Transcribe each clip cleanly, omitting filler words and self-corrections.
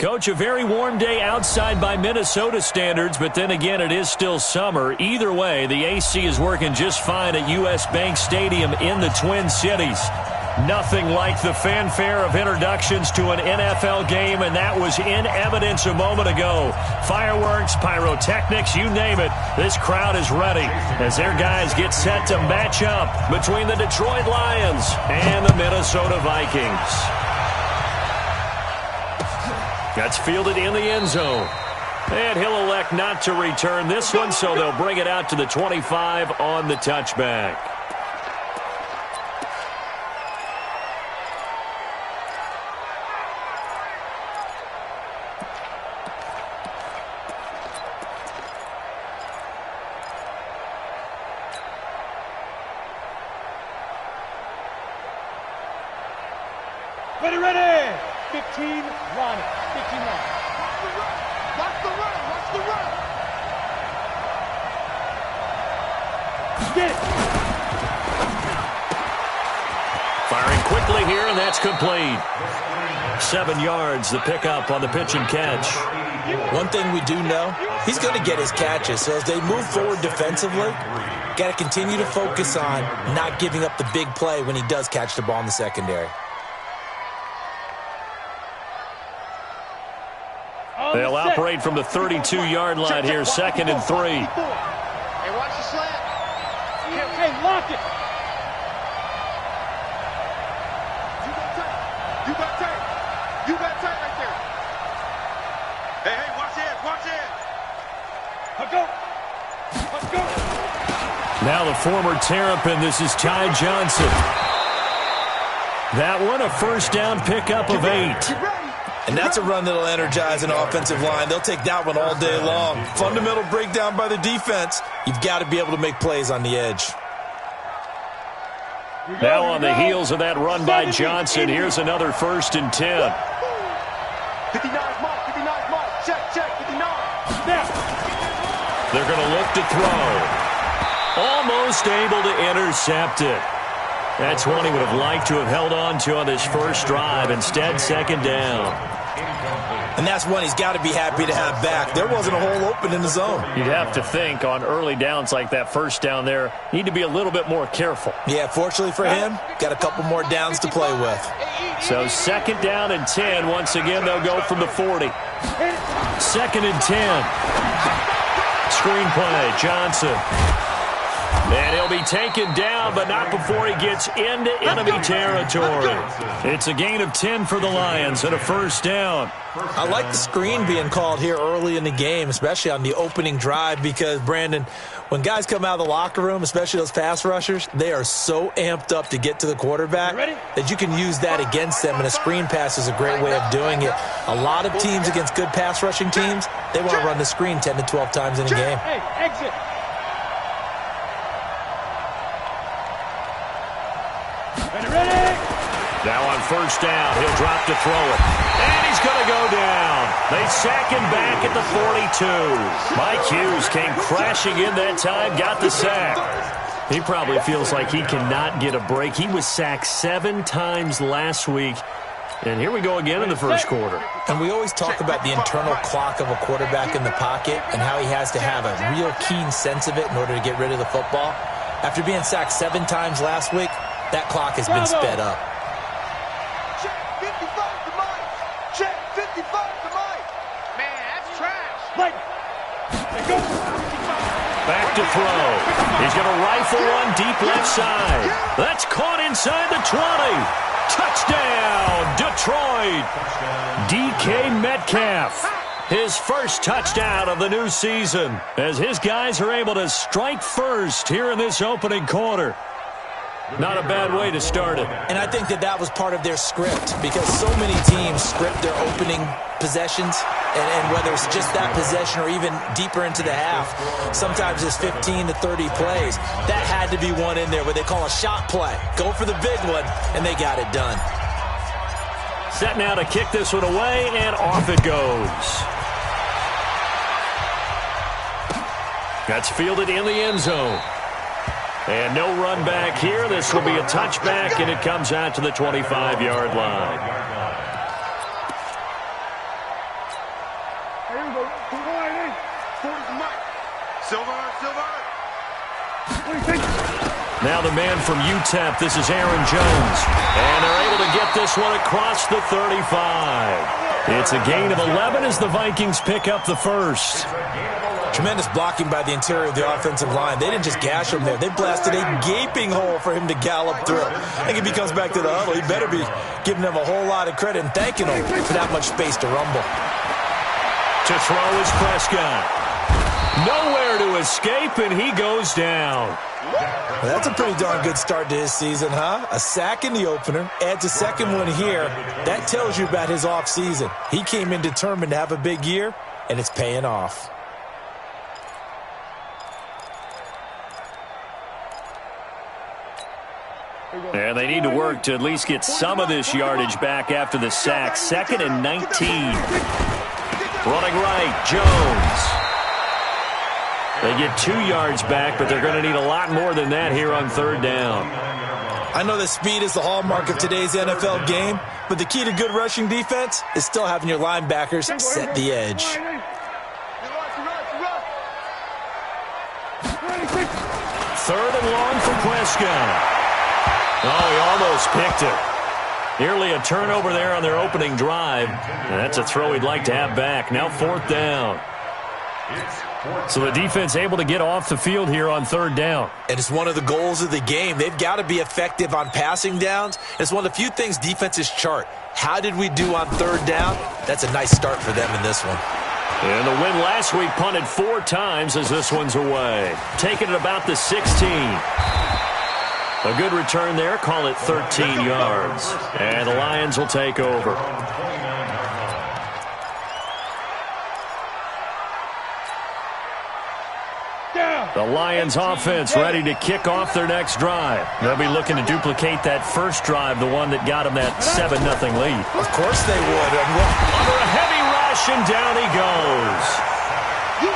Coach, a very warm day outside by Minnesota standards, but then again, it is still summer. Either way, the AC is working just fine at U.S. Bank Stadium in the Twin Cities. Nothing like the fanfare of introductions to an NFL game, and that was in evidence a moment ago. Fireworks, pyrotechnics, you name it. This crowd is ready as their guys get set to match up between the Detroit Lions and the Minnesota Vikings. That's fielded in the end zone. And he'll elect not to return this one, so they'll bring it out to the 25 on the touchback. Ready. 15, line it. 15 line. Watch the run. Get it. Firing quickly here, and that's complete. 7 yards, the pickup on the pitch and catch. One thing we do know, he's going to get his catches. So as they move forward defensively, got to continue to focus on not giving up the big play when he does catch the ball in the secondary. They'll operate from the 32-yard line here, 2nd and 3. Hey, watch the slant. Okay, lock it. You got tight right there. Hey, watch it. Let's go. Now the former Terrapin, this is Ty Johnson. That one, a first down pickup of 8. And that's a run that'll energize an offensive line. They'll take that one all day long. Fundamental breakdown by the defense. You've got to be able to make plays on the edge. Now on the heels of that run by Johnson, here's another 1st and 10. 59 mark. Check, 59. Snap. They're going to look to throw. Almost able to intercept it. That's one he would have liked to have held on to on this first drive. Instead, 2nd down. And that's one he's got to be happy to have back. There wasn't a hole open in the zone. You'd have to think on early downs like that first down there, need to be a little bit more careful. Yeah, fortunately for him, got a couple more downs to play with. So 2nd down and 10. Once again, they'll go from the 40. 2nd and 10. Screenplay, Johnson. And he'll be taken down, but not before he gets into enemy territory. It's a gain of 10 for the Lions and a first down. I like the screen being called here early in the game, especially on the opening drive, because, Brandon, when guys come out of the locker room, especially those pass rushers, they are so amped up to get to the quarterback that you can use that against them, and a screen pass is a great way of doing it. A lot of teams against good pass rushing teams, they want to run the screen 10 to 12 times in a game. Hey, exit. Ready. Now on first down, he'll drop to throw it. And he's going to go down. They sack him back at the 42. Mike Hughes came crashing in that time, got the sack. He probably feels like he cannot get a break. He was sacked 7 times last week. And here we go again in the first quarter. And we always talk about the internal clock of a quarterback in the pocket and how he has to have a real keen sense of it in order to get rid of the football. After being sacked 7 times last week, that clock has been sped up. Check 55 to Mike. Check 55 to Mike. Man, that's trash. Mike. Back to throw. He's going to rifle one deep left side. That's caught inside the 20. Touchdown, Detroit. DK Metcalf. His first touchdown of the new season as his guys are able to strike first here in this opening quarter. Not a bad way to start it. And I think that was part of their script, because so many teams script their opening possessions, and whether it's just that possession or even deeper into the half, sometimes it's 15 to 30 plays. That had to be one in there where they call a shot play. Go for the big one, and they got it done. Set now to kick this one away, and off it goes. That's fielded in the end zone. And no run back here. This will be a touchback, and it comes out to the 25-yard line. Now the man from UTEP, this is Aaron Jones. And they're able to get this one across the 35. It's a gain of 11 as the Vikings pick up the first. Tremendous blocking by the interior of the offensive line. They didn't just gash him there. They blasted a gaping hole for him to gallop through. I think if he comes back to the huddle, he better be giving them a whole lot of credit and thanking them for that much space to rumble. To throw is Prescott. Nowhere to escape, and he goes down. Well, that's a pretty darn good start to his season, huh? A sack in the opener, adds a second one here. That tells you about his offseason. He came in determined to have a big year, and it's paying off. And they need to work to at least get some of this yardage back after the sack. 2nd and 19. Running right, Jones. They get 2 yards back, but they're going to need a lot more than that here on 3rd down. I know that speed is the hallmark of today's NFL game, but the key to good rushing defense is still having your linebackers set the edge. 3rd and long for Prescott. Oh, he almost picked it. Nearly a turnover there on their opening drive. And that's a throw he'd like to have back. Now 4th down. So the defense able to get off the field here on 3rd down. And it's one of the goals of the game. They've got to be effective on passing downs. It's one of the few things defenses chart. How did we do on 3rd down? That's a nice start for them in this one. And the win last week punted 4 times as this one's away. Taking it about the 16. A good return there. Call it 13 yards. And the Lions will take over. The Lions offense ready to kick off their next drive. They'll be looking to duplicate that first drive, the one that got them that 7-0 lead. Of course they would. Under a heavy rush, and down he goes.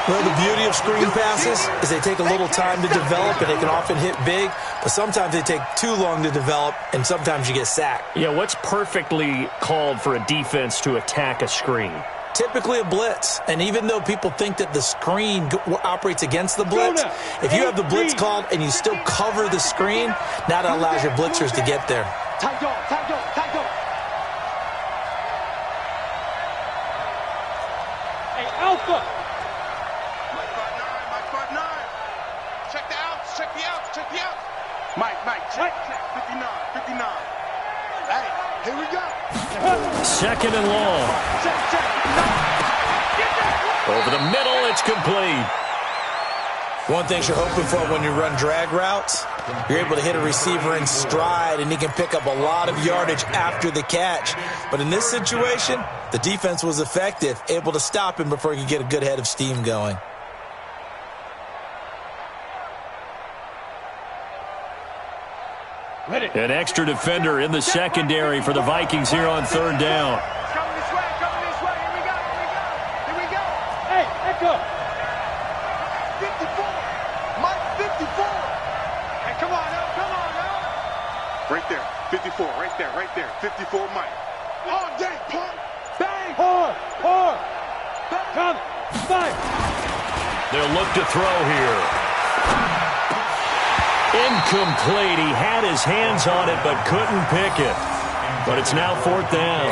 Well, the beauty of screen passes is they take a little time to develop, and they can often hit big, but sometimes they take too long to develop, and sometimes you get sacked. Yeah, what's perfectly called for a defense to attack a screen? Typically a blitz, and even though people think that the screen operates against the blitz, if you have the blitz called and you still cover the screen, now that allows your blitzers to get there. Tight dog, tight dog, tight dog. Hey, Alpha. Mike 5'9". Check the outs, check the outs, check the outs. Mike, check. 59. Hey, here we go. 2nd and long. Check. Over the middle, it's complete. One thing you're hoping for when you run drag routes, you're able to hit a receiver in stride, and he can pick up a lot of yardage after the catch. But in this situation, the defense was effective, able to stop him before he could get a good head of steam going. An extra defender in the secondary for the Vikings here on 3rd down. Coming this way. Here we go. Hey, echo. 54. Mike 54. Hey, come on now. Right there. 54. Right there. 54, Mike. All day, pump. Bang. Hard. Come. Bang. They'll look to throw here. Incomplete. He had his hands on it but couldn't pick it. But it's now 4th down.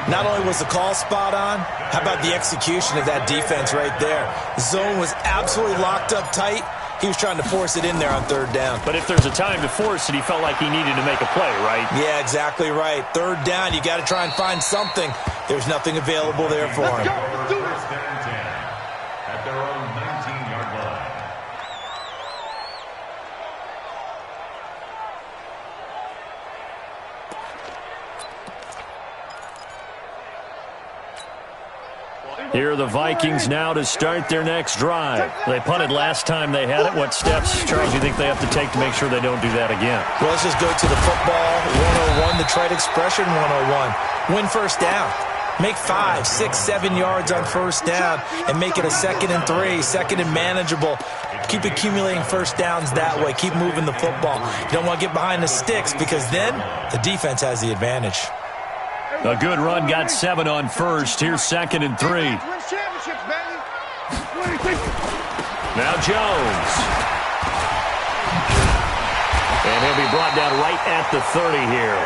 Not only was the call spot on, how about the execution of that defense right there? The zone was absolutely locked up tight. He was trying to force it in there on 3rd down. But if there's a time to force it, he felt like he needed to make a play, right? Yeah, exactly right. 3rd down, you got to try and find something. There's nothing available there for him. Let's do this. At their own 19-yard line. Here are the Vikings now to start their next drive. They punted last time they had it. What steps, Charles, do you think they have to take to make sure they don't do that again? Well, let's just go to the football 101, the trade expression 101. Win 1st down. Make 5, 6, 7 yards on 1st down and make it a 2nd and 3, 2nd and manageable. Keep accumulating 1st downs that way. Keep moving the football. You don't want to get behind the sticks because then the defense has the advantage. A good run got 7 on 1st. Here's 2nd and 3. Win championships, baby. Now Jones. And he'll be brought down right at the 30 here.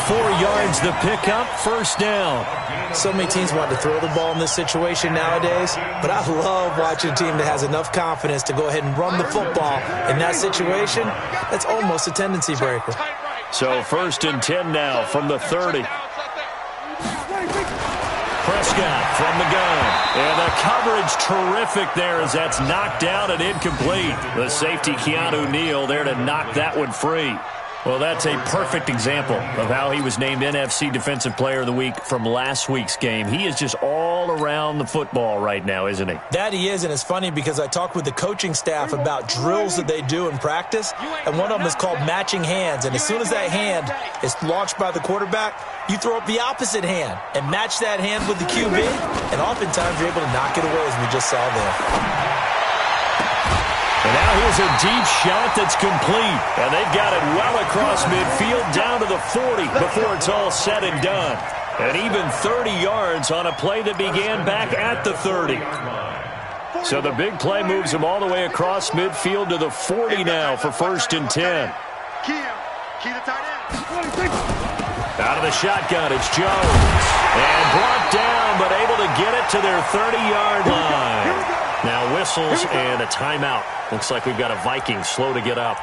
4 yards the pickup, first down. So many teams want to throw the ball in this situation nowadays, but I love watching a team that has enough confidence to go ahead and run the football. In that situation, that's almost a tendency breaker. So first and 10 now from the 30. Prescott from the gun. And the coverage terrific there as that's knocked down and incomplete. The safety, Keanu Neal, there to knock that one free. Well, that's a perfect example of how he was named NFC Defensive Player of the Week from last week's game. He is just all around the football right now, isn't he? That he is, and it's funny because I talked with the coaching staff about drills that they do in practice, and one of them is called matching hands. And as soon as that hand is launched by the quarterback, you throw up the opposite hand and match that hand with the QB, and oftentimes you're able to knock it away, as we just saw there. And now here's a deep shot that's complete. And they've got it well across midfield down to the 40 before it's all said and done. And even 30 yards on a play that began back at the 30. So the big play moves them all the way across midfield to the 40 now for first and 10. Out of the shotgun, it's Jones. And brought down, but able to get it to their 30-yard line. Now whistles and a timeout. Looks like we've got a Viking slow to get up.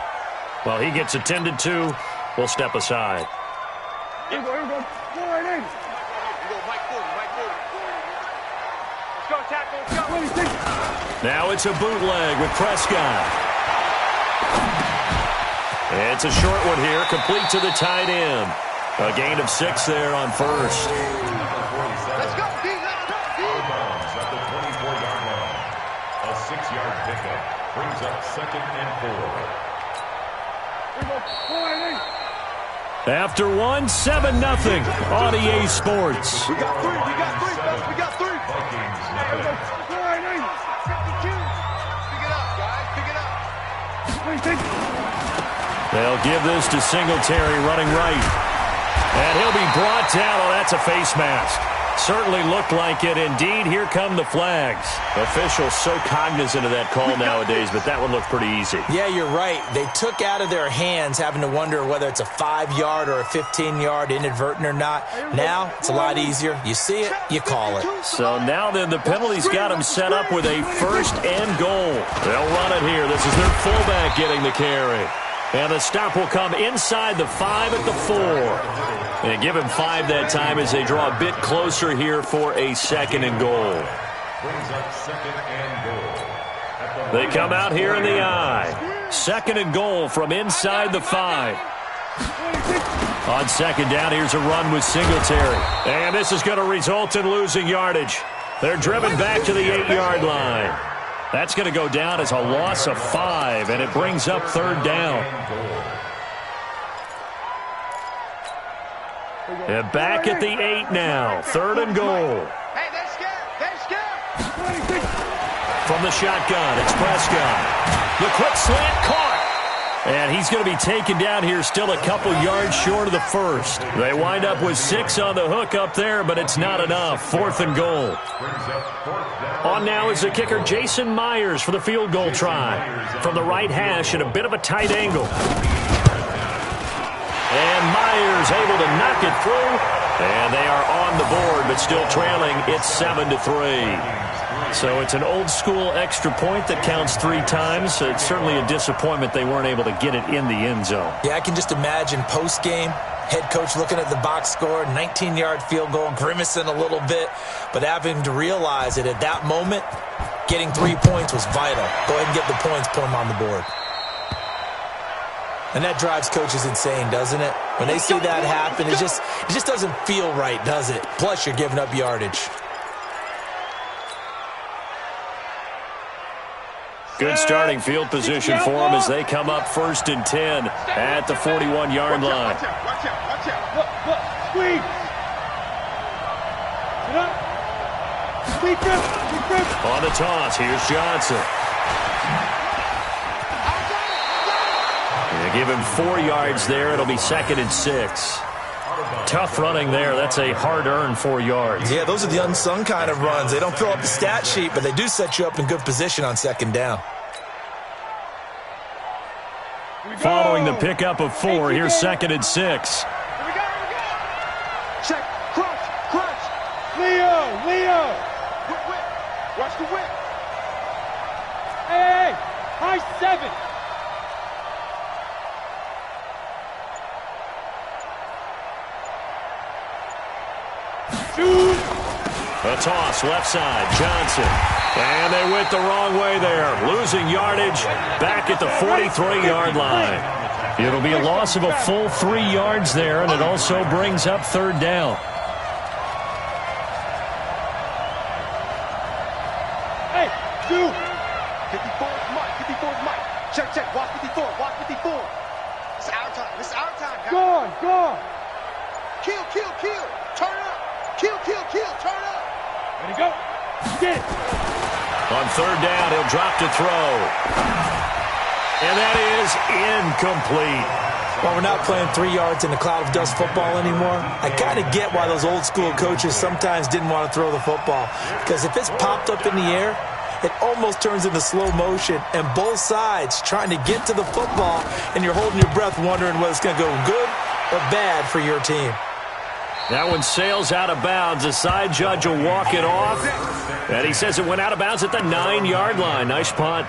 Well, he gets attended to. We'll step aside. Here we go. Go right in. Mike 40. Let's go, tackle. Let's go. Now it's a bootleg with Prescott. It's a short one here, complete to the tight end. A gain of 6 there on first. Let's go, At the 24-yard line. A 6-yard pickup brings up second and 4. After 1, 7-0 on EA Sports. We got 3. We got 3. Vikings Pick it up, guys. They'll give this to Singletary running right. And he'll be brought down. Oh, that's a face mask. Certainly looked like it. Indeed, here come the flags. Officials so cognizant of that call nowadays, but that one looked pretty easy. Yeah, you're right. They took out of their hands having to wonder whether it's a 5-yard or a 15-yard inadvertent or not. Now, it's a lot easier. You see it, you call it. So now then the penalty's got them set up with a first and goal. They'll run it here. This is their fullback getting the carry. And the stop will come inside the 5 at the 4. And give him 5 that time as they draw a bit closer here for a second and goal. They come out here in the I. Second and goal from inside the 5. On second down, here's a run with Singletary. And this is going to result in losing yardage. They're driven back to the 8-yard line. That's going to go down as a loss of 5, and it brings up third down. And back at the 8 now. Third and goal. Hey, they're scared. From the shotgun, it's Prescott. The quick slant caught. And he's going to be taken down here still a couple yards short of the first. They wind up with 6 on the hook up there, but it's not enough. Fourth and goal. On now is the kicker, Jason Myers, for the field goal try. From the right hash at a bit of a tight angle. And Myers able to knock it through. And they are on the board, but still trailing. It's 7-3. So it's an old-school extra point that counts 3 times. So it's certainly a disappointment they weren't able to get it in the end zone. Yeah, I can just imagine post-game, head coach looking at the box score, 19-yard field goal, grimacing a little bit, but having to realize that at that moment, getting 3 points was vital. Go ahead and get the points, put them on the board. And that drives coaches insane, doesn't it? When they see that happen, it just doesn't feel right, does it? Plus, you're giving up yardage. Good starting field position for them as they come up first and 10 at the 41-yard line. Watch out. Look. Squeeze. Get up. On the toss, here's Johnson. They give him 4 yards there. It'll be second and 6. Tough running there. That's a hard-earned 4 yards. Yeah, those are the unsung kind of runs. They don't fill up the stat sheet, but they do set you up in good position on second down. Following the pickup of 4, here's 2nd and 6. Here we go. Check. Crunch. Leo. Whip. Watch the whip. Hey. High 7. Shoot. A toss, left side, Johnson. And they went the wrong way there. Losing yardage back at the 43-yard line. It'll be a loss of a full 3 yards there, and it also brings up 3rd down. Hey, dude. 54 is Mike. Check. Watch 54. It's our time, guys. Gone. Kill. Turn up. Kill. Turn up. Ready to go. Get it. On 3rd down, he'll drop to throw. And that is incomplete. Well, we're not playing 3 yards in a cloud of dust football anymore. I kind of get why those old school coaches sometimes didn't want to throw the football. Because if it's popped up in the air, it almost turns into slow motion. And both sides trying to get to the football, and you're holding your breath wondering whether it's going to go good or bad for your team. That one sails out of bounds. The side judge will walk it off. And he says it went out of bounds at the 9-yard line. Nice punt.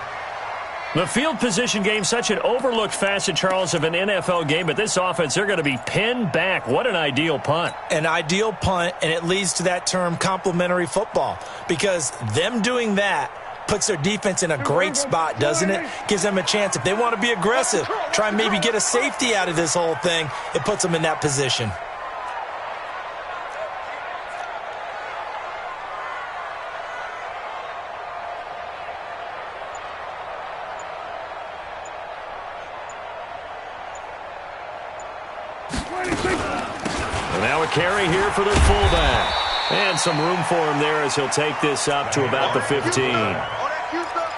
The field position game, such an overlooked facet, Charles, of an NFL game. But this offense, they're going to be pinned back. What an ideal punt. An ideal punt, and it leads to that term complementary football. Because them doing that puts their defense in a great spot, doesn't it? Gives them a chance. If they want to be aggressive, try and maybe get a safety out of this whole thing, it puts them in that position. And now a carry here for their fullback. And some room for him there as he'll take this up to about the 15.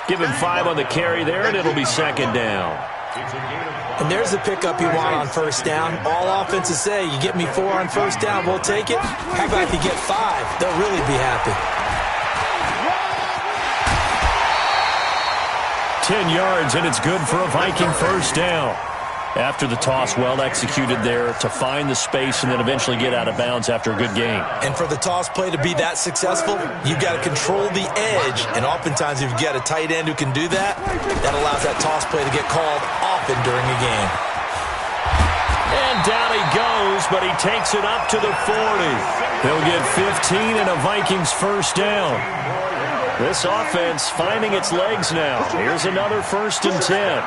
Give him 5 on the carry there, and it'll be 2nd down. And there's the pickup you want on 1st down. All offenses say, you get me 4 on 1st down, we'll take it. How about if you get 5? They'll really be happy. 10 yards, and it's good for a Viking 1st down. After the toss, well executed there to find the space and then eventually get out of bounds after a good game. And for the toss play to be that successful, you've got to control the edge. And oftentimes, if you've got a tight end who can do that, that allows that toss play to get called often during a game. And down he goes, but he takes it up to the 40. He'll get 15 and a Vikings 1st down. This offense finding its legs now. Here's another 1st and 10.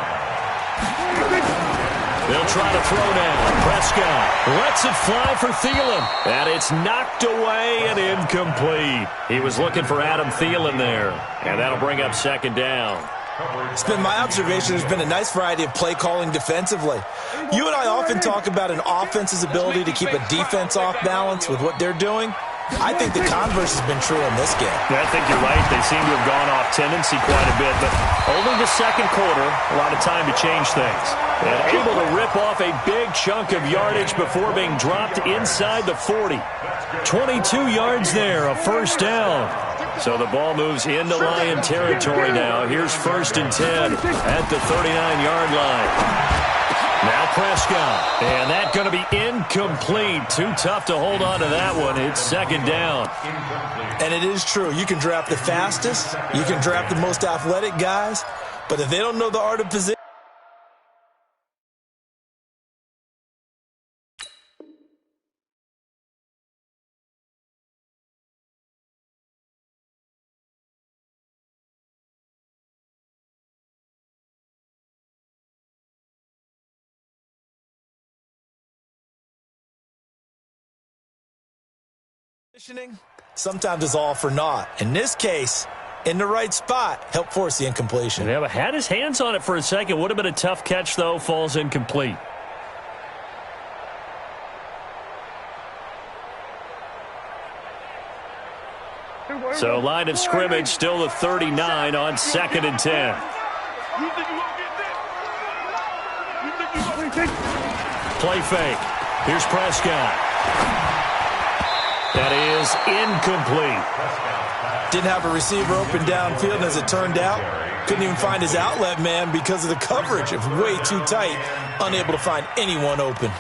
They'll try to throw now. Prescott lets it fly for Thielen. And it's knocked away and incomplete. He was looking for Adam Thielen there. And that'll bring up 2nd down. It's been my observation there's been a nice variety of play calling defensively. You and I often talk about an offense's ability to keep a defense off balance with what they're doing. I think the converse has been true in this game. I think you're right. They seem to have gone off tendency quite a bit, but only the 2nd quarter, a lot of time to change things. And able to rip off a big chunk of yardage before being dropped inside the 40. 22 yards there, a 1st down. So the ball moves into Lion territory now. Here's 1st and 10 at the 39-yard line. Now Prescott, and that's going to be incomplete. Too tough to hold on to that one. It's 2nd down. And it is true. You can draft the fastest. You can draft the most athletic guys. But if they don't know the art of position, sometimes it's all for naught. In this case, in the right spot, help force the incompletion. Yeah, but had his hands on it for a second. Would have been a tough catch, though. Falls incomplete. So line of scrimmage still the 39 on 2nd and 10. Play fake. Here's Prescott. That is incomplete. Didn't have a receiver open downfield, and as it turned out, couldn't even find his outlet man because of the coverage. It was way too tight, unable to find anyone open.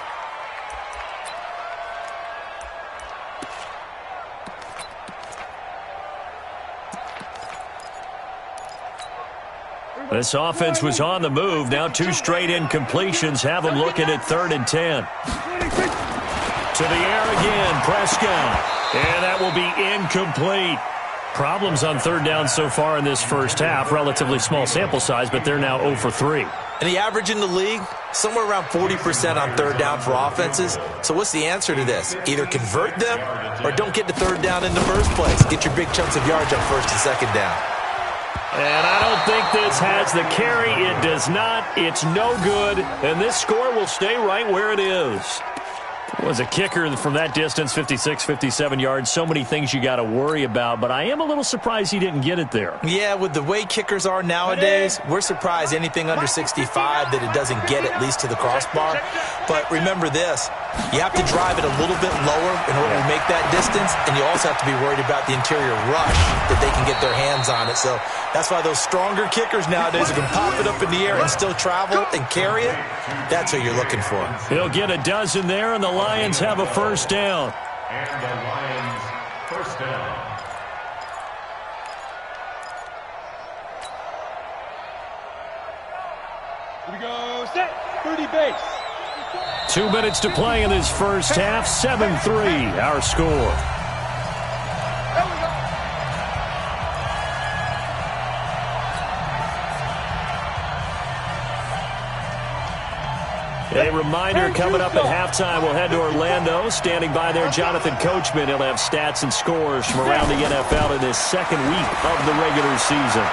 This offense was on the move. Now 2 straight incompletions have them looking at 3rd and 10. To the air again, Prescott. And that will be incomplete. Problems on 3rd down so far in this first half. Relatively small sample size, but they're now 0 for 3. And the average in the league, somewhere around 40% on 3rd down for offenses. So what's the answer to this? Either convert them or don't get to 3rd down in the first place. Get your big chunks of yards on 1st and 2nd down. And I don't think this has the carry. It does not. It's no good. And this score will stay right where it is. Was a kicker from that distance, 56, 57 yards. So many things you got to worry about, but I am a little surprised he didn't get it there. Yeah, with the way kickers are nowadays, we're surprised anything under 65 that it doesn't get at least to the crossbar. But remember this, you have to drive it a little bit lower in order to make that distance, and you also have to be worried about the interior rush that they can get their hands on it. So that's why those stronger kickers nowadays who can pop it up in the air and still travel and carry it, that's what you're looking for. He'll get a dozen there, and the Lions have a 1st down. And the Lions 1st down. Here we go. Set. 30 base. 2 minutes to play in this first half. 7-3, our score. A reminder, coming up at halftime, we'll head to Orlando. Standing by there, Jonathan Coachman. He'll have stats and scores from around the NFL in this 2nd week of the regular season.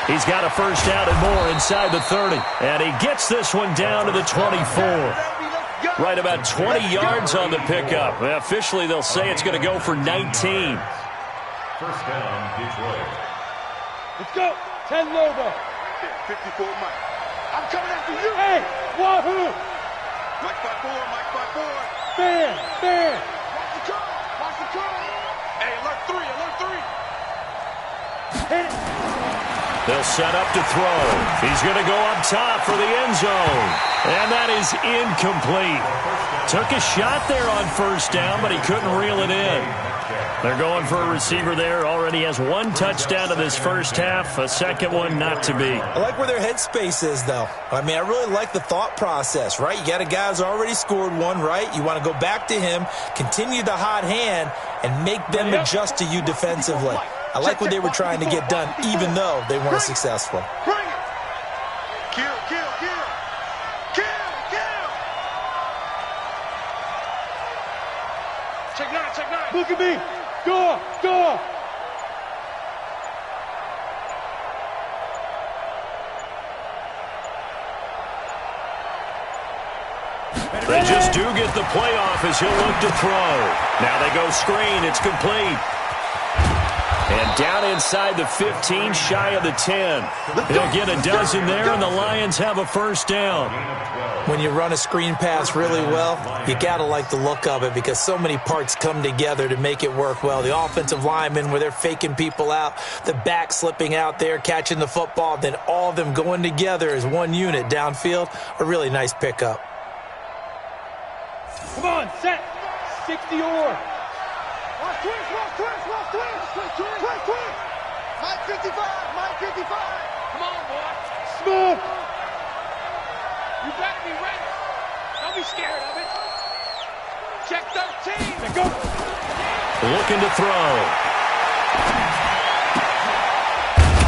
He's got a 1st down and more inside the 30. And he gets this one down to the 24. Right about 20 yards on the pickup. Officially, they'll say it's going to go for 19. 1st down, Detroit. Let's go. 10 Lobo. 54 Mike. I'm coming after you. Hey, wahoo. Mike 5-4, Mike 5-4. Fan. Watch the curl. Hey, alert 3. Hit it. They'll set up to throw. He's going to go up top for the end zone. And that is incomplete. Took a shot there on 1st down, but he couldn't reel it in. They're going for a receiver there. Already has 1 touchdown in this first half. A 2nd one not to be. I like where their headspace is, though. I mean, I really like the thought process, right? You got a guy who's already scored 1, right? You want to go back to him, continue the hot hand, and make them adjust to you defensively. I like what they were trying to get done, even though they weren't successful. Bring it. Kill. Check 9. Look at me. Go. They just do get the playoff as he'll look to throw. Now they go screen. It's complete. And down inside the 15, shy of the 10. He'll get a dozen there, and the Lions have a 1st down. When you run a screen pass really well, you got to like the look of it because so many parts come together to make it work well. The offensive linemen, where they're faking people out, the back slipping out there, catching the football, then all of them going together as one unit downfield, a really nice pickup. Come on, set. 60 or. Twist. Mike 55. Come on, boy. Smooth. You better be ready. Don't be scared of it. Check 13. Go. Looking to throw.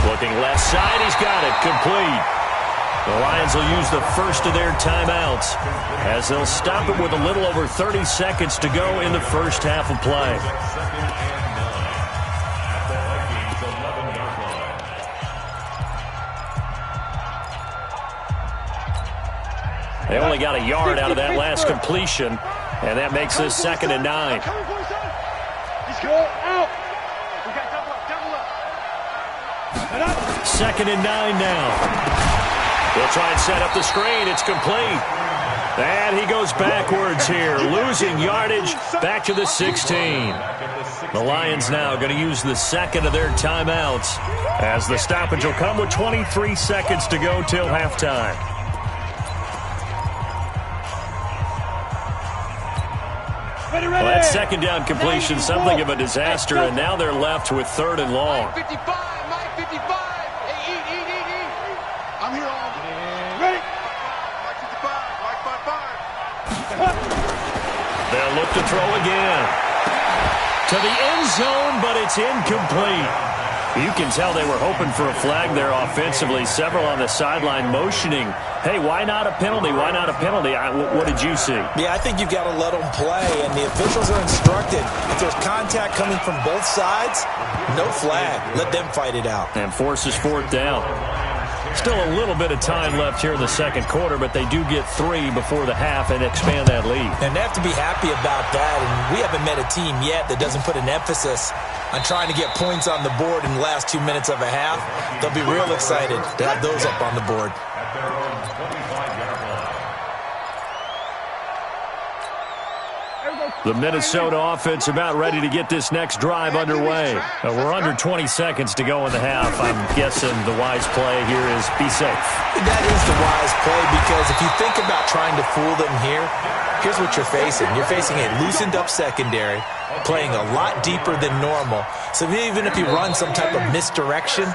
Looking left side. He's got it. Complete. The Lions will use the first of their timeouts as they'll stop it with a little over 30 seconds to go in the first half of play. They only got a yard out of that last completion, and that makes this 2nd and 9. He's going out. We got double up. 2nd and 9 now. They'll try and set up the screen. It's complete. And he goes backwards here, losing yardage back to the 16. The Lions now going to use the second of their timeouts as the stoppage will come with 23 seconds to go till halftime. Well, that second down completion, something of a disaster, and now they're left with 3rd and long. Mike 55, Mike 55. Hey, eat. I'm here all day. Ready? Mike 55, Mike 55. They'll look to throw again. To the end zone, but it's incomplete. You can tell they were hoping for a flag there offensively. Several on the sideline motioning, hey, why not a penalty? Why not a penalty? What did you see? Yeah, I think you've got to let them play, and the officials are instructed. If there's contact coming from both sides, no flag. Let them fight it out. And forces 4th down. Still a little bit of time left here in the second quarter, but they do get 3 before the half and expand that lead. And they have to be happy about that, and we haven't met a team yet that doesn't put an emphasis on trying to get points on the board in the last 2 minutes of a half. They'll be real excited to have those up on the board. The Minnesota offense about ready to get this next drive underway. We're under 20 seconds to go in the half. I'm guessing the wise play here is be safe. That is the wise play, because if you think about trying to fool them here, here's what you're facing. You're facing a loosened up secondary, playing a lot deeper than normal. So even if you run some type of misdirection,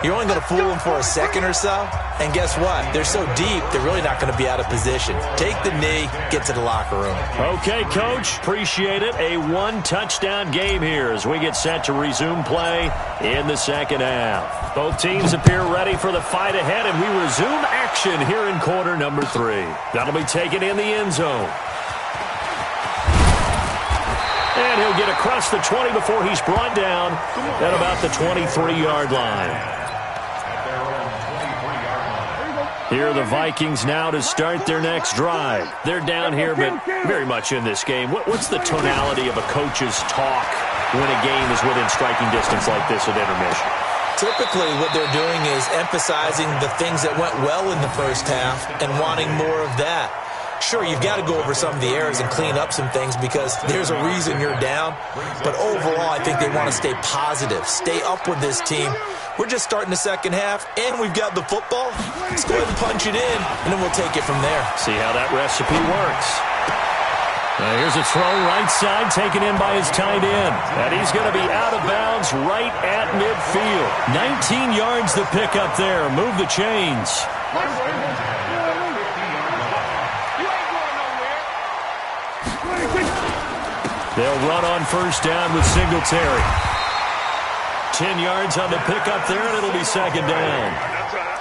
you're only going to fool them for a second or so. And guess what? They're so deep, they're really not going to be out of position. Take the knee, get to the locker room. Okay, Coach. Appreciate it. A 1-touchdown game here as we get set to resume play in the second half. Both teams appear ready for the fight ahead, and we resume action here in quarter number 3. That'll be taken in the end zone. And he'll get across the 20 before he's brought down at about the 23-yard line. Here are the Vikings now to start their next drive. They're down here, but very much in this game. What's the tonality of a coach's talk when a game is within striking distance like this at intermission? Typically, what they're doing is emphasizing the things that went well in the first half and wanting more of that. Sure, you've got to go over some of the errors and clean up some things because there's a reason you're down. But overall, I think they want to stay positive, stay up with this team. We're just starting the second half, and we've got the football. Let's go ahead and punch it in, and then we'll take it from there. See how that recipe works. Now here's a throw right side taken in by his tight end. And he's going to be out of bounds right at midfield. 19 yards the pick up there. Move the chains. They'll run on first down with Singletary. 10 yards on the pickup there, and it'll be second down.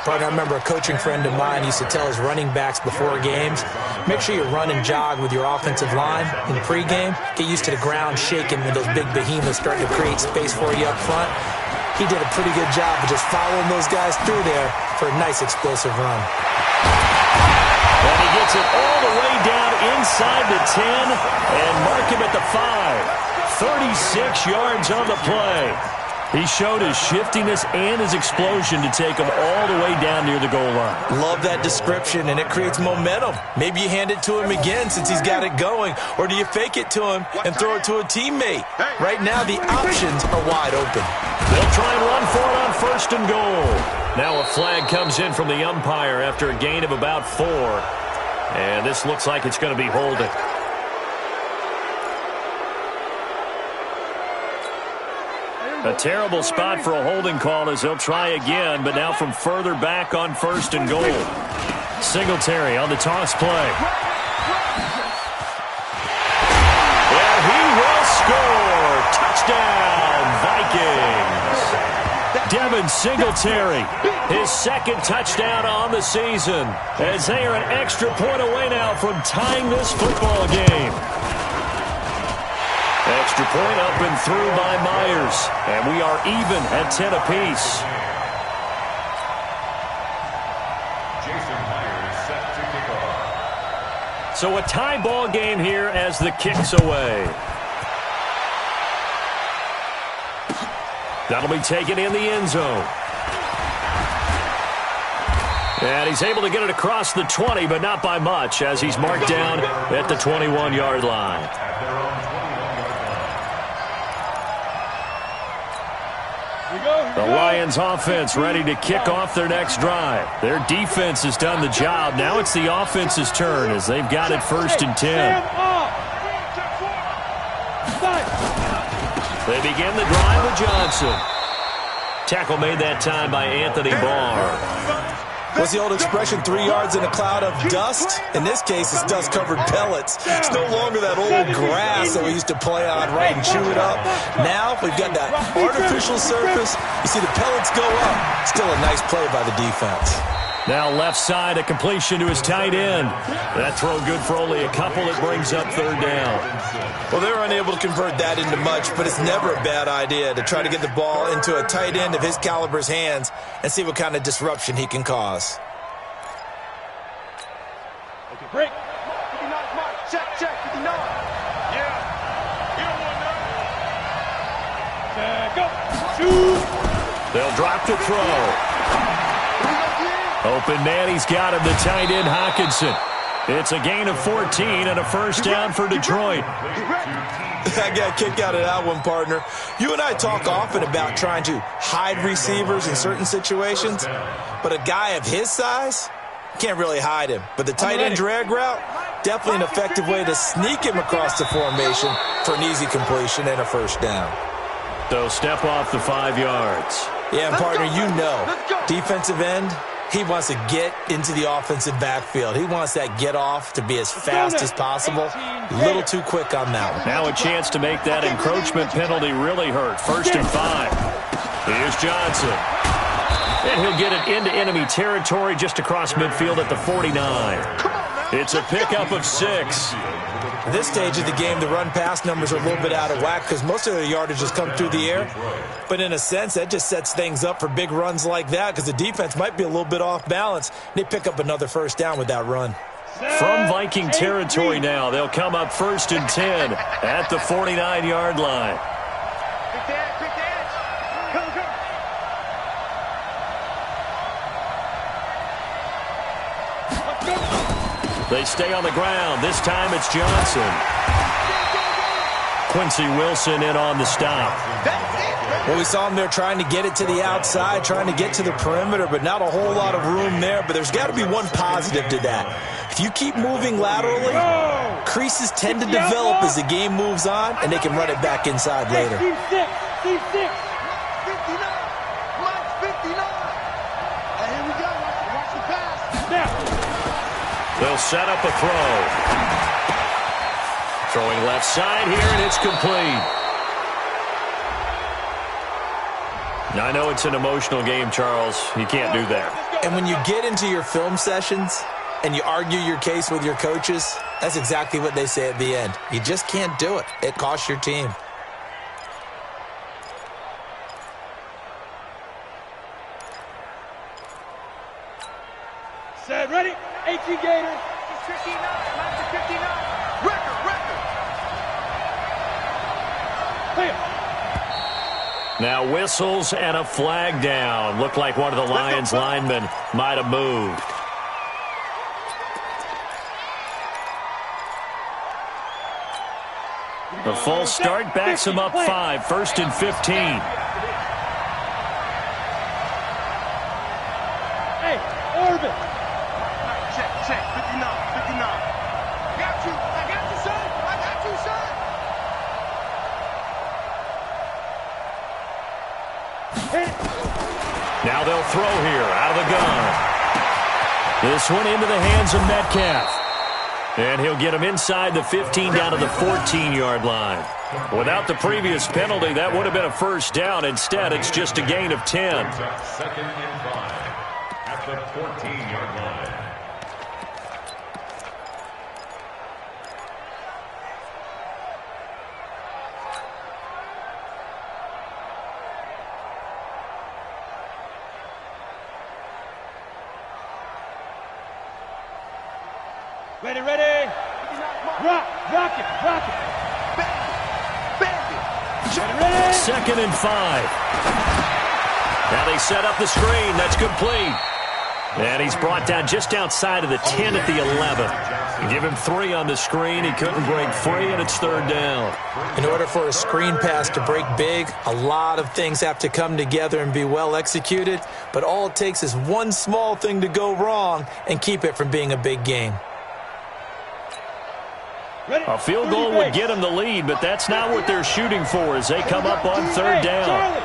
Partner, I remember a coaching friend of mine used to tell his running backs before games, make sure you run and jog with your offensive line in pregame. Get used to the ground shaking when those big behemoths start to create space for you up front. He did a pretty good job of just following those guys through there for a nice explosive run. And he gets it all the way down inside the 10 and mark him at the 5. 36 yards on the play. He showed his shiftiness and his explosion to take him all the way down near the goal line. Love that description, and it creates momentum. Maybe you hand it to him again since he's got it going, or do you fake it to him and throw it to a teammate? Right now, the options are wide open. They'll try and run for it on first and goal. Now a flag comes in from the umpire after a gain of about 4. And this looks like it's going to be holding. A terrible spot for a holding call as they'll try again, but now from further back on first and goal. Singletary on the toss play. And he will score. Touchdown, Vikings. Devin Singletary, his second touchdown on the season, as they are an extra point away now from tying this football game. Extra point up and through by Myers. And we are even at 10 apiece. Jason Myers set to kick off. So a tie ball game here as the kick's away. That'll be taken in the end zone. And he's able to get it across the 20, but not by much, as he's marked down at the 21-yard line. The Lions offense ready to kick off their next drive. Their defense has done the job. Now it's the offense's turn as they've got it 1st and 10. They begin the drive with Johnson. Tackle made that time by Anthony Barr. What's the old expression, 3 yards in a cloud of dust? In this case, it's dust-covered pellets. It's no longer that old grass that we used to play on, right, and chew it up. Now we've got that artificial surface. You see the pellets go up. Still a nice play by the defense. Now left side, a completion to his tight end. That throw good for only a couple. It brings up 3rd down. Well, they're unable to convert that into much, but it's never a bad idea to try to get the ball into a tight end of his caliber's hands and see what kind of disruption he can cause. Okay, break. 59, Mike. Check, 59. Yeah. You don't want that. Go. Shoot. They'll drop the throw. Open man, he's got him, the tight end Hockenson. It's a gain of 14 and a 1st down for Detroit. I got a kick out of that one, partner. You and I talk often about trying to hide receivers in certain situations, but a guy of his size can't really hide him. But the tight end drag route, definitely an effective way to sneak him across the formation for an easy completion and a 1st down. So step off the 5 yards. Yeah, and partner, you know, defensive end, he wants to get into the offensive backfield. He wants that get off to be as fast as possible. A little too quick on that one. Now a chance to make that encroachment penalty really hurt. 1st and 5. Here's Johnson. And he'll get it into enemy territory just across midfield at the 49. It's a pickup of 6. At this stage of the game, the run-pass numbers are a little bit out of whack because most of their yardage has come through the air. But in a sense, that just sets things up for big runs like that because the defense might be a little bit off balance. They pick up another 1st down with that run. From Viking territory now, they'll come up 1st and 10 at the 49-yard line. They stay on the ground. This time it's Johnson. Quincy Wilson in on the stop. Well, we saw him there trying to get it to the outside, trying to get to the perimeter, but not a whole lot of room there. But there's got to be one positive to that. If you keep moving laterally, creases tend to develop as the game moves on, and they can run it back inside later. Team 6. 59. Mike's 59. And here we go. Watch the pass. Now. They'll set up a throw. Throwing left side here, and it's complete. Now, I know it's an emotional game, Charles. You can't do that. And when you get into your film sessions and you argue your case with your coaches, that's exactly what they say at the end. You just can't do it. It costs your team. Set, ready? 18 Gator. 59. Mike's 59. Record. Hey. Now whistles and a flag down. Looked like one of the Lions linemen might have moved. The full start backs him up 5. 1st and 15. Hey, Orbit. Check. 59. I got you, son. Now they'll throw here out of the gun. This one into the hands of Metcalf. And he'll get him inside the 15 down to the 14-yard line. Without the previous penalty, that would have been a 1st down. Instead, it's just a gain of 10. 2nd and 5 at the 14-yard line. Ready. Rock it. Ready. 2nd and 5. Now they set up the screen. That's complete. And he's brought down just outside of the 10 at the 11. Give him 3 on the screen. He couldn't break free, and it's 3rd down. In order for a screen pass to break big, a lot of things have to come together and be well executed. But all it takes is one small thing to go wrong and keep it from being a big game. A field goal would get them the lead, but that's not what they're shooting for as they come up on 3rd down.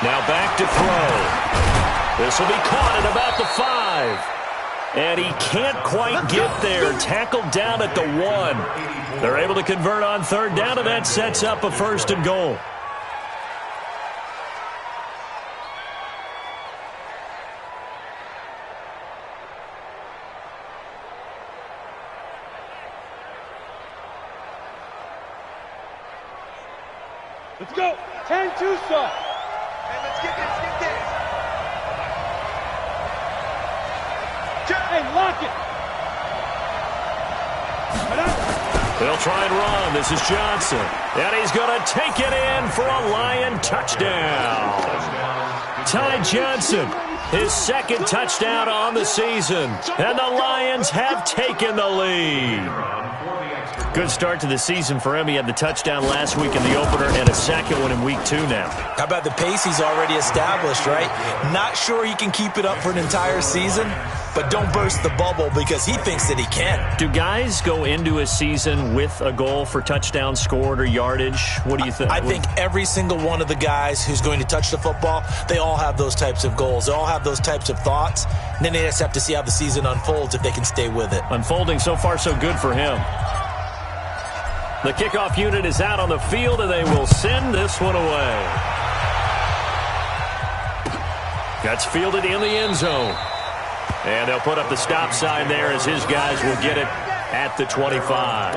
Now back to throw. This will be caught at about the 5. And he can't quite get there. Tackled down at the 1. They're able to convert on 3rd down, and that sets up a 1st and goal. Let's go. 10-2 stop. Hey, let's get this, Hey, lock it. They'll try and run. This is Johnson. And he's going to take it in for a Lion touchdown. Ty Johnson, his 2nd touchdown on the season. And the Lions have taken the lead. Good start to the season for him. He had the touchdown last week in the opener and a 2nd one in week 2 now. How about the pace he's already established, right? Not sure he can keep it up for an entire season, but don't burst the bubble because he thinks that he can. Do guys go into a season with a goal for touchdowns scored or yardage? What do you think? I think every single one of the guys who's going to touch the football, they all have those types of goals. They all have those types of thoughts. And then they just have to see how the season unfolds if they can stay with it. Unfolding so far so good for him. The kickoff unit is out on the field, and they will send this one away. That's fielded in the end zone. And they'll put up the stop sign there as his guys will get it at the 25.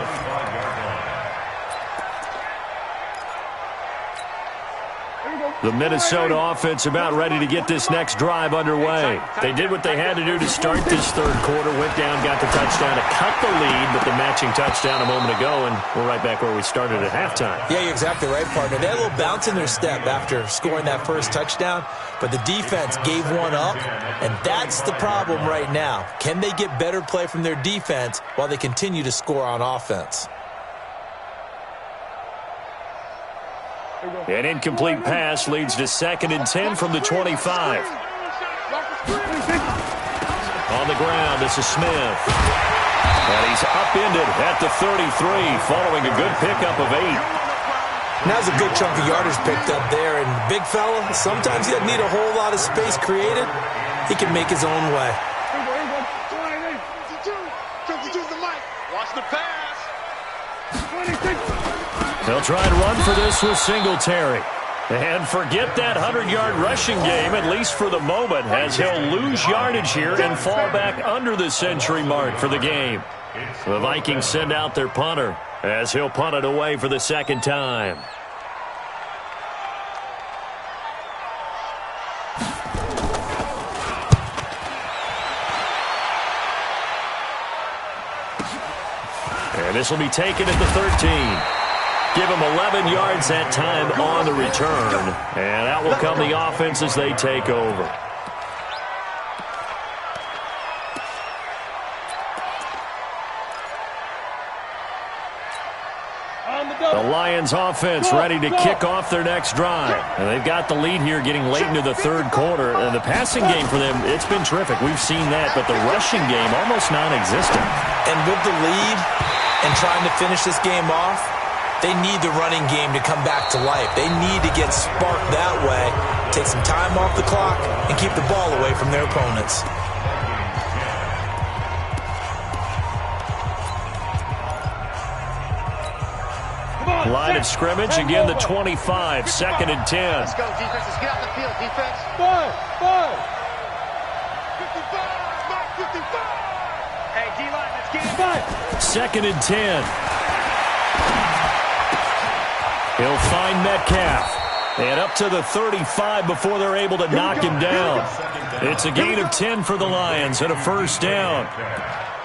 The Minnesota offense about ready to get this next drive underway. They did what they had to do to start this 3rd quarter, went down, got the touchdown to cut the lead, but the matching touchdown a moment ago, and we're right back where we started at halftime. Yeah, you're exactly right, partner. They had a little bounce in their step after scoring that first touchdown, but the defense gave one up, and that's the problem right now. Can they get better play from their defense while they continue to score on offense? An incomplete pass leads to 2nd and 10 from the 25. On the ground, this is Smith. And he's upended at the 33 following a good pickup of 8. Now's a good chunk of yardage picked up there. And big fella, sometimes he doesn't need a whole lot of space created. He can make his own way. Watch the pass. They'll try and run for this with Singletary. And forget that 100-yard rushing game, at least for the moment, as he'll lose yardage here and fall back under the century mark for the game. The Vikings send out their punter as he'll punt it away for the 2nd time. And this will be taken at the 13. Give him 11 yards that time on the return. And out will come the offense as they take over. The Lions offense ready to kick off their next drive. And they've got the lead here getting late into the 3rd quarter. And the passing game for them, it's been terrific. We've seen that. But the rushing game, almost non-existent. And with the lead and trying to finish this game off, they need the running game to come back to life. They need to get sparked that way, take some time off the clock, and keep the ball away from their opponents. Line of scrimmage, again the 25, 2nd and 10. Let's go, defense. Let's get out the field, defense. 55. Hey, D-line, let's get it. 2nd and 10. He'll find Metcalf. And up to the 35 before they're able to knock him down. It's a gain of 10 for the Lions and a first down.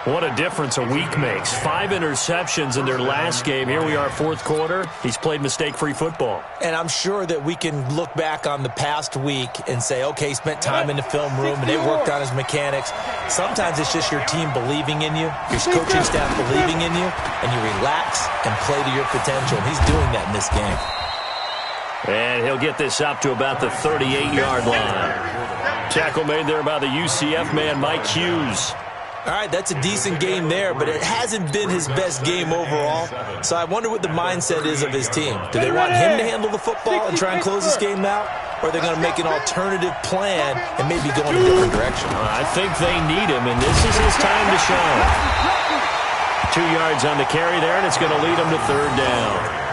What a difference a week makes. 5 interceptions in their last game. Here we are, fourth quarter. He's played mistake-free football. And I'm sure that we can look back on the past week and say, okay, he spent time in the film room and they worked on his mechanics. Sometimes it's just your team believing in you, your coaching staff believing in you, and you relax and play to your potential. He's doing that in this game. And he'll get this up to about the 38-yard line. Tackle made there by the UCF man, Mike Hughes. All right, that's a decent game there, but it hasn't been his best game overall. So I wonder what the mindset is of his team. Do they want him to handle the football and try and close this game out? Or are they going to make an alternative plan and maybe go in a different direction? I think they need him, and this is his time to shine. 2 yards on the carry there, and it's going to lead him to third down.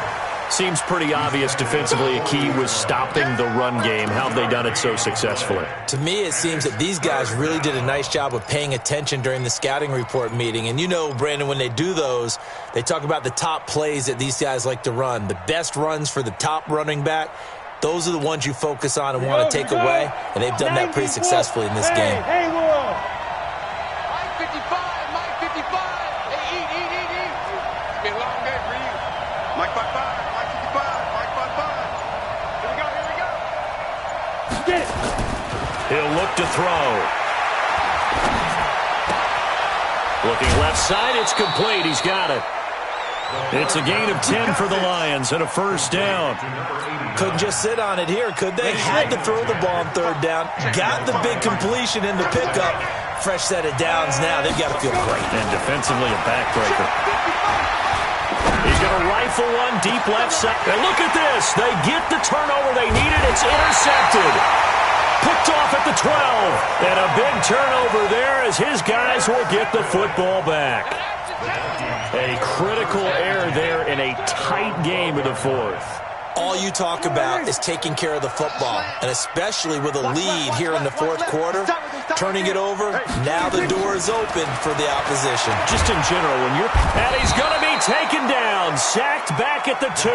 Seems pretty obvious defensively a key was stopping the run game. How have they done it so successfully? To me, it seems that these guys really did a nice job of paying attention during the scouting report meeting. And you know, Brandon, when they do those, they talk about the top plays that these guys like to run. The best runs for the top running back, those are the ones you focus on and want to take away. And they've done that pretty successfully in this game. Hey, Mike 55, Mike 55. Hey, eat. It's been a long day for you. Mike 55. He'll look to throw. Looking left side, it's complete. He's got it. It's a gain of 10 for the Lions and a first down. Couldn't just sit on it here, could they? Had to throw the ball on third down. Got the big completion in the pickup. Fresh set of downs now. They've got to feel great. And defensively, a backbreaker. He's going to rifle one deep left side. And look at this. They get the turnover they needed. It's intercepted. Picked off at the 12. And a big turnover there as his guys will get the football back. A critical error there in a tight game of the fourth. All you talk about is taking care of the football, and especially with a lead here in the fourth quarter, turning it over, now the door is open for the opposition. Just in general, when you're... And he's going to be taken down, sacked back at the 2.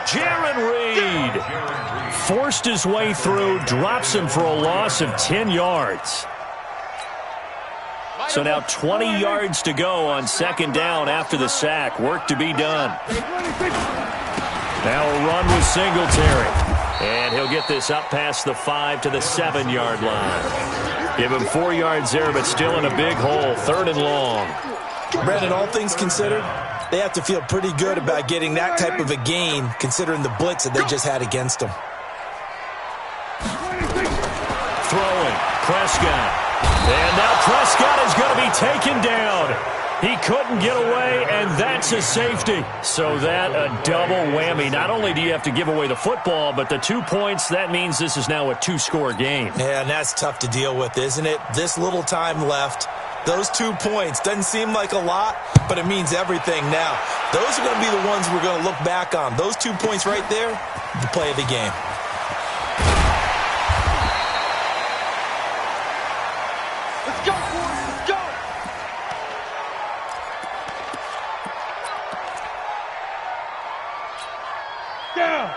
Jaron Reed forced his way through, drops him for a loss of 10 yards. So now 20 yards to go on second down after the sack. Work to be done. Now a run with Singletary. And he'll get this up past the 5 to the 7-yard line. Give him 4 yards there, but still in a big hole. Third and long. Brandon, all things considered, they have to feel pretty good about getting that type of a gain, considering the blitz that they just had against them. Throwing. Prescott. And now Prescott is going to be taken down. He couldn't get away, and that's a safety. So that a double whammy. Not only do you have to give away the football, but the 2 points, that means this is now a 2-score game. Yeah, and that's tough to deal with, isn't it? This little time left. Those 2 points doesn't seem like a lot, but it means everything now. Those are going to be the ones we're going to look back on. Those 2 points right there, the play of the game. Let's go, boys. Let's go.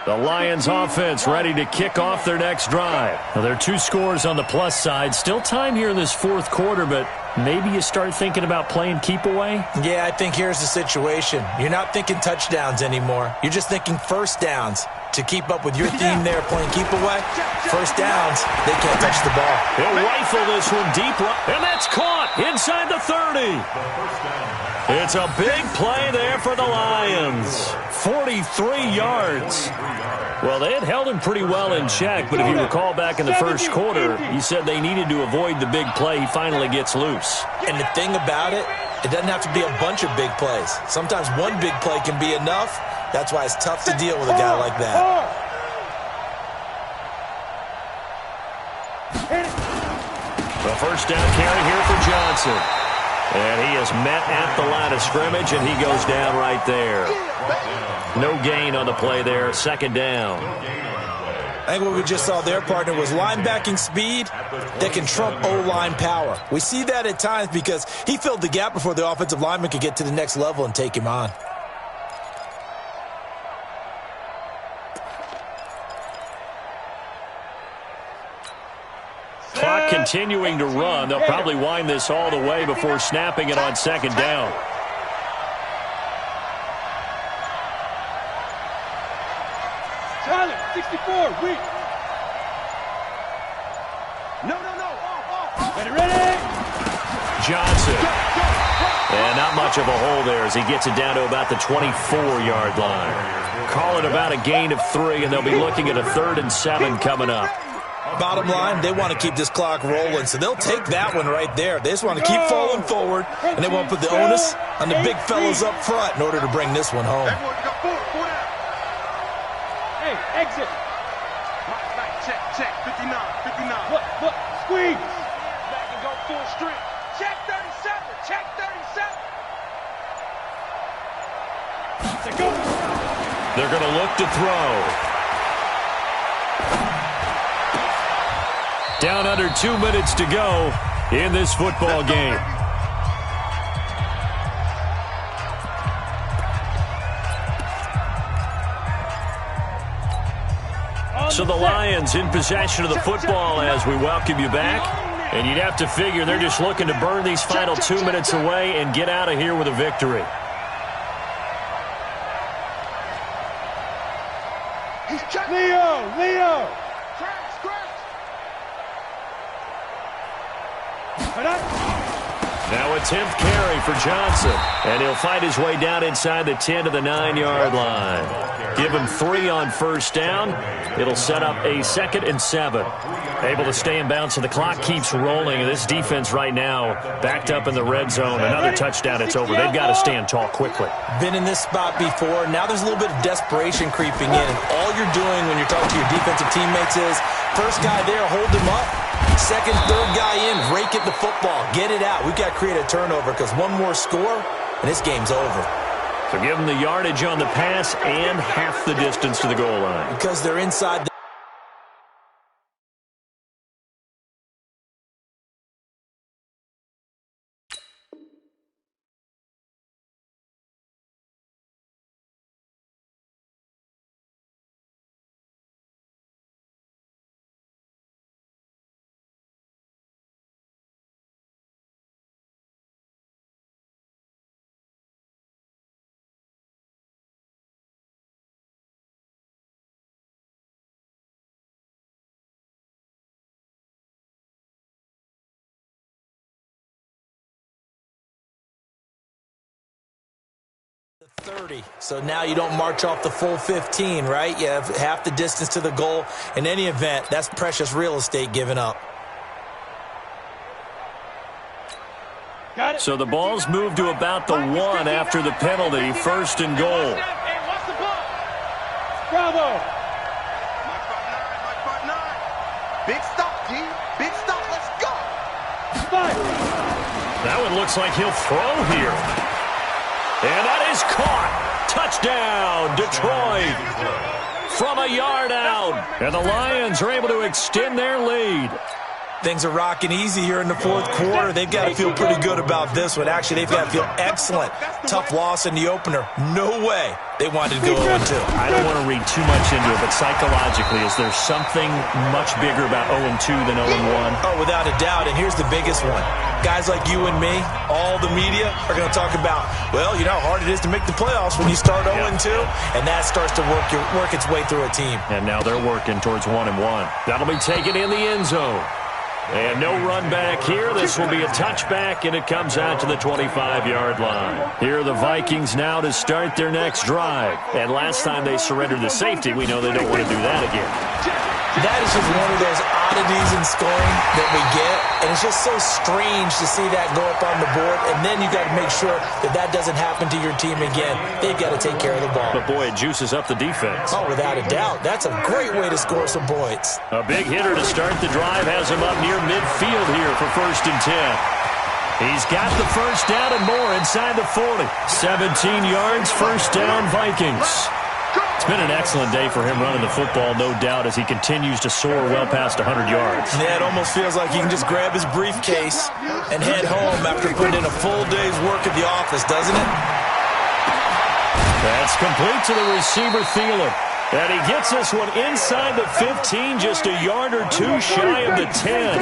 The Lions offense ready to kick off their next drive. Well, there are 2 scores on the plus side. Still time here in this fourth quarter, but maybe you start thinking about playing keep away? Yeah, I think here's the situation. You're not thinking touchdowns anymore. You're just thinking first downs. To keep up with your theme there, playing keep away, first downs, they can't touch the ball. He'll rifle this one deep, and that's caught inside the 30. It's a big play there for the Lions. 43 yards. Well, they had held him pretty well in check, but if you recall back in the first quarter, you said they needed to avoid the big play. He finally gets loose. And the thing about it, it doesn't have to be a bunch of big plays. Sometimes one big play can be enough. That's why it's tough to deal with a guy like that. The first down carry here for Johnson. And he is met at the line of scrimmage, and he goes down right there. No gain on the play there. Second down. I think what we just saw there, partner, was linebacking speed that can trump O-line power. We see that at times because he filled the gap before the offensive lineman could get to the next level and take him on. continuing to run. They'll probably wind this all the way before snapping it on second down. Silent, 64, weak. No. Ready. Johnson. And not much of a hole there as he gets it down to about the 24-yard line. Call it about a gain of 3, and they'll be looking at a 3rd and 7 coming up. Bottom line, they want to keep this clock rolling, so they'll take that one right there. They just want to keep falling forward, and they want to put the onus on the big fellas up front in order to bring this one home. Hey, exit. Check. 59. Look, squeeze. Back and go full strength. Check 37. Check 37. Go. They're going to look to throw. Down under 2 minutes to go in this football game. So the Lions in possession of the football as we welcome you back. And you'd have to figure they're just looking to burn these final 2 minutes away and get out of here with a victory. Leo. Now a 10th carry for Johnson. And he'll fight his way down inside the 10 to the 9-yard line. Give him 3 on first down. It'll set up a 2nd and 7. Able to stay in bounds, so the clock keeps rolling. And this defense right now backed up in the red zone. Another touchdown, it's over. They've got to stand tall quickly. Been in this spot before. Now there's a little bit of desperation creeping in. And all you're doing when you're talking to your defensive teammates is, first guy there, hold him up. Second, third guy in, rake it the football. Get it out. We've got to create a turnover because one more score, and this game's over. So give them the yardage on the pass and half the distance to the goal line. Because they're inside the the 30. So now you don't march off the full 15, right? You have half the distance to the goal. In any event, that's precious real estate given up. So the ball's moved to about the 1 after the penalty. 1st and goal. Bravo. Big stop, G. Big stop. Let's go. That one looks like he'll throw here. And that is caught. Touchdown, Detroit. From a yard out. And the Lions are able to extend their lead. Things are rocking easy here in the 4th quarter. They've got to feel pretty good about this one. Actually, they've got to feel excellent. Tough loss in the opener. No way they wanted to go 0-2. I don't want to read too much into it, but psychologically, is there something much bigger about 0-2 than 0-1? Oh, without a doubt. And here's the biggest one. Guys like you and me, all the media, are going to talk about, well, you know how hard it is to make the playoffs when you start 0-2, and that starts to work its way through a team. And now they're working towards 1-1. That'll be taken in the end zone. And no run back here. This will be a touchback, and it comes out to the 25-yard line. Here are the Vikings now to start their next drive. And last time they surrendered the safety, we know they don't want to do that again. That is just one of those oddities in scoring that we get, and it's just so strange to see that go up on the board, and then you got to make sure that that doesn't happen to your team again. They've got to take care of the ball. But, boy, it juices up the defense. Oh, without a doubt. That's a great way to score some points. A big hitter to start the drive has him up near midfield here for 1st and 10. He's got the first down and more inside the 40. 17 yards, first down, Vikings. It's been an excellent day for him running the football, no doubt, as he continues to soar well past 100 yards. Yeah, it almost feels like he can just grab his briefcase and head home after putting in a full day's work at the office, doesn't it? That's complete to the receiver, Thielen. And he gets this one inside the 15, just a yard or two shy of the 10.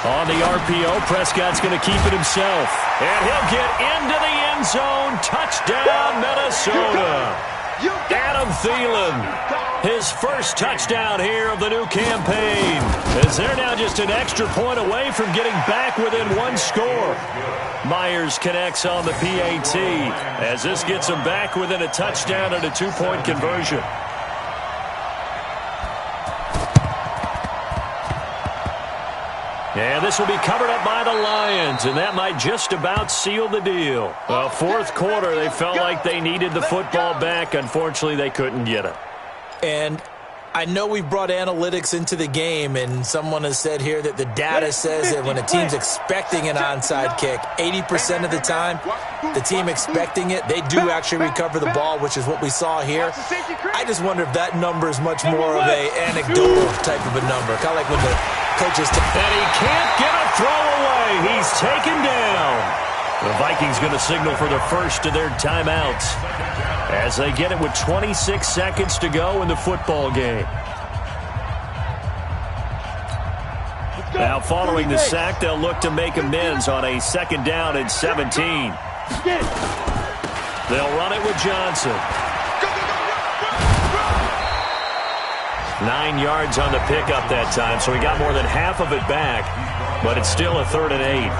On the RPO, Prescott's going to keep it himself. And he'll get into the end zone. Touchdown, Minnesota. Adam Thielen, his first touchdown here of the new campaign, as they're now just an extra point away from getting back within one score. Myers connects on the PAT as this gets them back within a touchdown and a two-point conversion. And this will be covered up by the Lions, and that might just about seal the deal. Well, fourth quarter, they felt like they needed the football back. Unfortunately, they couldn't get it. And I know we brought analytics into the game, and someone has said here that the data says that when a team's expecting an onside kick, 80% of the time, the team expecting it, they do actually recover the ball, which is what we saw here. I just wonder if that number is much more of an anecdotal type of a number, kind of like when the coaches... And he can't get a throw away. He's taken down. The Vikings going to signal for the first of their timeouts as they get it with 26 seconds to go in the football game. Now following the sack, they'll look to make amends on a second down and 17. They'll run it with Johnson. 9 yards on the pickup that time, so he got more than half of it back, but it's still a 3rd and 8.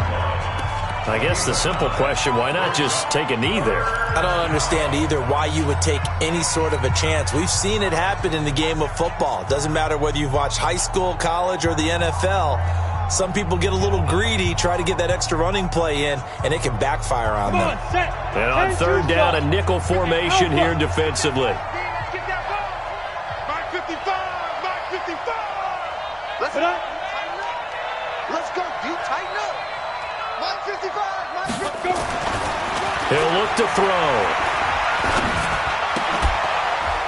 I guess the simple question, why not just take a knee there? I don't understand either why you would take any sort of a chance. We've seen it happen in the game of football. It doesn't matter whether you've watched high school, college, or the NFL. Some people get a little greedy, try to get that extra running play in, and it can backfire on them. And on 3rd down, a nickel formation here defensively. Let's go, D. Tighten up. 55. He'll look to throw.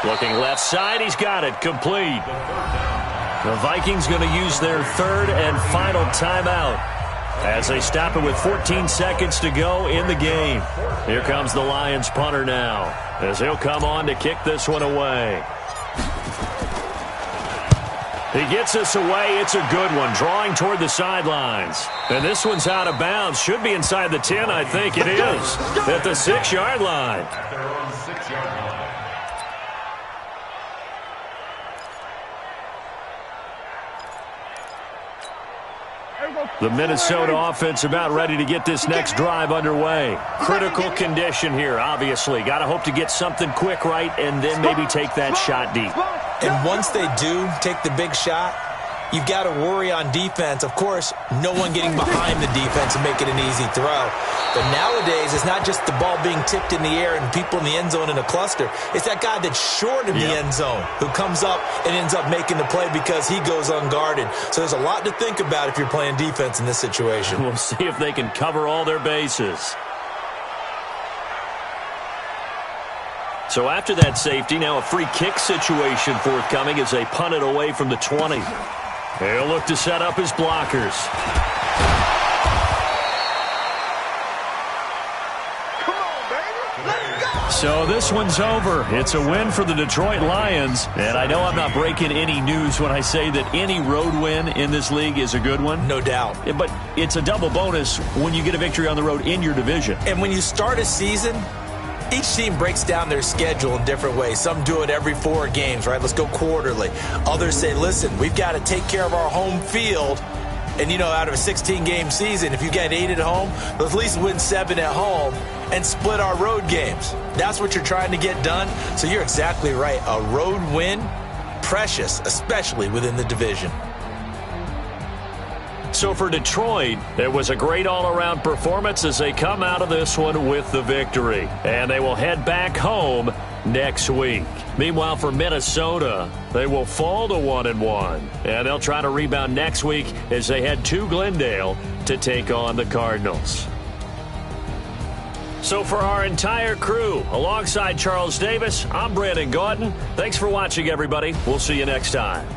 Looking left side, he's got it. Complete. The Vikings going to use their 3rd and final timeout as they stop it with 14 seconds to go in the game. Here comes the Lions punter now as he'll come on to kick this one away. He gets this away. It's a good one, drawing toward the sidelines. And this one's out of bounds. Should be inside the 10, I think it is. At the 6-yard line. The Minnesota offense about ready to get this next drive underway. Critical condition here, obviously. Got to hope to get something quick right and then maybe take that shot deep. And once they do take the big shot, you've got to worry on defense. Of course, no one getting behind the defense and making an easy throw. But nowadays, it's not just the ball being tipped in the air and people in the end zone in a cluster. It's that guy that's short of the end zone who comes up and ends up making the play because he goes unguarded. So there's a lot to think about if you're playing defense in this situation. We'll see if they can cover all their bases. So after that safety, now a free kick situation forthcoming as they punt it away from the 20. He'll look to set up his blockers. Come on, baby. Let's go. So this one's over. It's a win for the Detroit Lions. And I know I'm not breaking any news when I say that any road win in this league is a good one. No doubt. But it's a double bonus when you get a victory on the road in your division. And when you start a season, each team breaks down their schedule in different ways. Some do it every 4 games, right? Let's go quarterly. Others say, listen, we've got to take care of our home field. And, you know, out of a 16-game season, if you get 8 at home, let's at least win 7 at home and split our road games. That's what you're trying to get done. So you're exactly right. A road win, precious, especially within the division. So for Detroit, it was a great all-around performance as they come out of this one with the victory. And they will head back home next week. Meanwhile, for Minnesota, they will fall to 1-1. And they'll try to rebound next week as they head to Glendale to take on the Cardinals. So for our entire crew, alongside Charles Davis, I'm Brandon Gautin. Thanks for watching, everybody. We'll see you next time.